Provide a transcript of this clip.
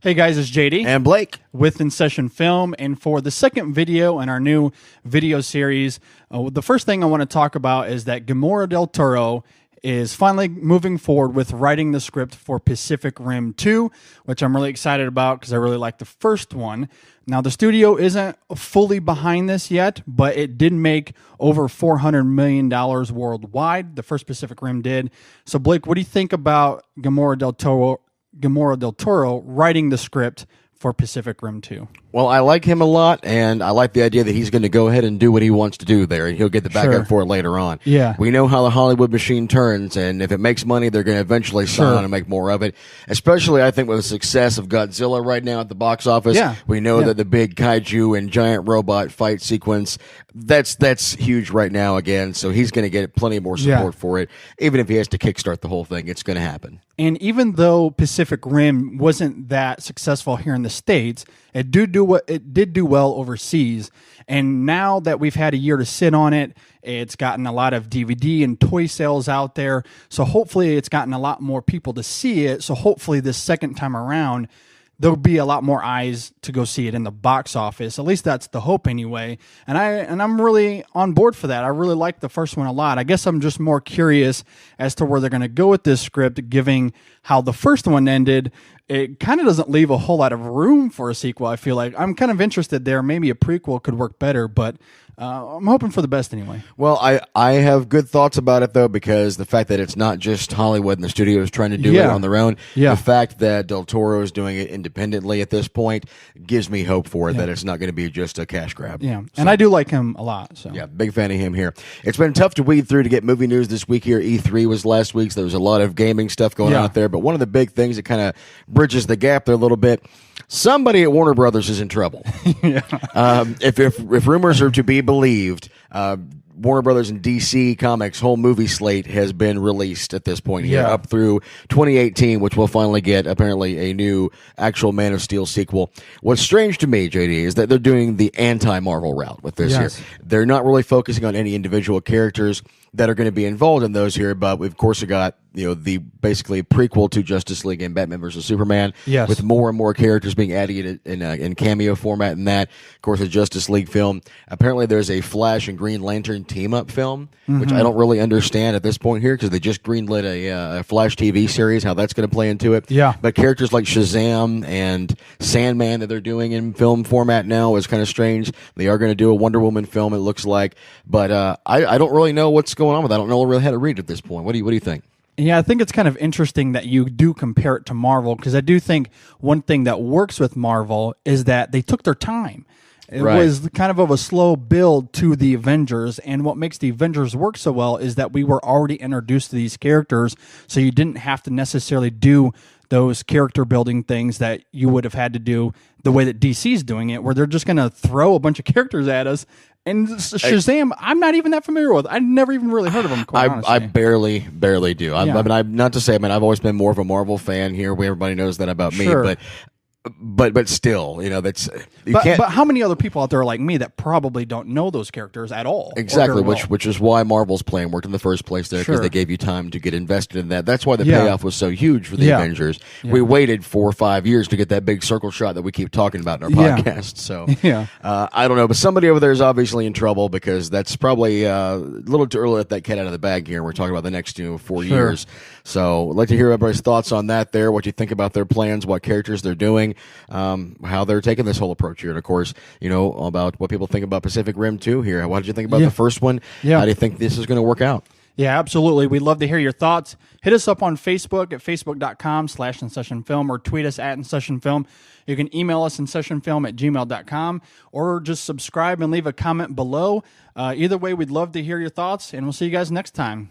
Hey guys, it's JD and Blake with InSession Film, and for the second video in our new video series, the first thing I want to talk about is that Guillermo del Toro is finally moving forward with writing the script for Pacific Rim 2, which I'm really excited about because I really like the first one. Now, the studio isn't fully behind this yet, but it did make over $400 million worldwide. The first Pacific Rim did. So, Blake, what do you think about Guillermo del Toro writing the script for Pacific Rim 2? Well, I like him a lot, and I like the idea that he's going to go ahead and do what he wants to do there, and he'll get the backup for it later on. Yeah. We know how the Hollywood machine turns, and if it makes money, they're going to eventually sign on and make more of it, especially, I think, with the success of Godzilla right now at the box office. Yeah. We know that the big kaiju and giant robot fight sequence, that's huge right now again, so he's going to get plenty more support for it. Even if he has to kickstart the whole thing, it's going to happen. And even though Pacific Rim wasn't that successful here in the States, it did do well overseas. And now that we've had a year to sit on it, it's gotten a lot of DVD and toy sales out there. So hopefully it's gotten a lot more people to see it. So hopefully this second time around, there'll be a lot more eyes to go see it in the box office. At least that's the hope anyway. And I'm really on board for that. I really like the first one a lot. I guess I'm just more curious as to where they're going to go with this script, given how the first one ended. It kind of doesn't leave a whole lot of room for a sequel, I feel like. I'm kind of interested there. Maybe a prequel could work better, but I'm hoping for the best anyway. Well, I have good thoughts about it, though, because the fact that it's not just Hollywood and the studios trying to do it on their own, the fact that Del Toro is doing it independently at this point gives me hope for it, that it's not going to be just a cash grab. Yeah, and I do like him a lot. So yeah, big fan of him here. It's been tough to weed through to get movie news this week here. E3 was last week, so there was a lot of gaming stuff going on out there, but one of the big things that kind of bridges the gap there a little bit, somebody at Warner Brothers is in trouble. If rumors are to be believed, Warner Brothers and DC Comics' whole movie slate has been released at this point here, up through 2018, which will finally get apparently a new actual Man of Steel sequel. What's strange to me, JD, is that they're doing the anti-Marvel route with this here. They're not really focusing on any individual characters that are going to be involved in those here, but we've, of course, got the basically prequel to Justice League and Batman vs. Superman, with more and more characters being added in cameo format in that. Of course, a Justice League film. Apparently, there's a Flash and Green Lantern team-up film, which I don't really understand at this point here because they just greenlit a Flash TV series, how that's going to play into it. Yeah. But characters like Shazam and Sandman that they're doing in film format now is kind of strange. They are going to do a Wonder Woman film, it looks like, but I don't really know what's going on with it. I don't know really how to read at this point. What do you think? Yeah, I think it's kind of interesting that you do compare it to Marvel, because I do think one thing that works with Marvel is that they took their time. It was kind of a slow build to the Avengers, and what makes the Avengers work so well is that we were already introduced to these characters, so you didn't have to necessarily do those character building things that you would have had to do the way that DC's doing it, where they're just going to throw a bunch of characters at us. And Shazam, I'm not even that familiar with. I've never even really heard of him. I barely do. I mean, I'm not to say. I mean, I've always been more of a Marvel fan here. Everybody knows that about me, but still, that's you can't. But how many other people out there are like me that probably don't know those characters at all? Exactly, which is why Marvel's plan worked in the first place there, because they gave you time to get invested in that. That's why the payoff was so huge for the Avengers. We waited 4 or 5 years to get that big circle shot that we keep talking about in our podcast. So I don't know, but somebody over there is obviously in trouble, because that's probably a little too early to let that cat out of the bag here. We're talking about the next 4 years. So I'd like to hear everybody's thoughts on that there, what you think about their plans, what characters they're doing, how they're taking this whole approach here. And, of course, about what people think about Pacific Rim 2 here. What did you think about the first one? How do you think this is going to work out? Yeah, absolutely. We'd love to hear your thoughts. Hit us up on Facebook at facebook.com/InSessionFilm, or tweet us at InSessionFilm. You can email us InSessionFilm@gmail.com, or just subscribe and leave a comment below. Either way, we'd love to hear your thoughts, and we'll see you guys next time.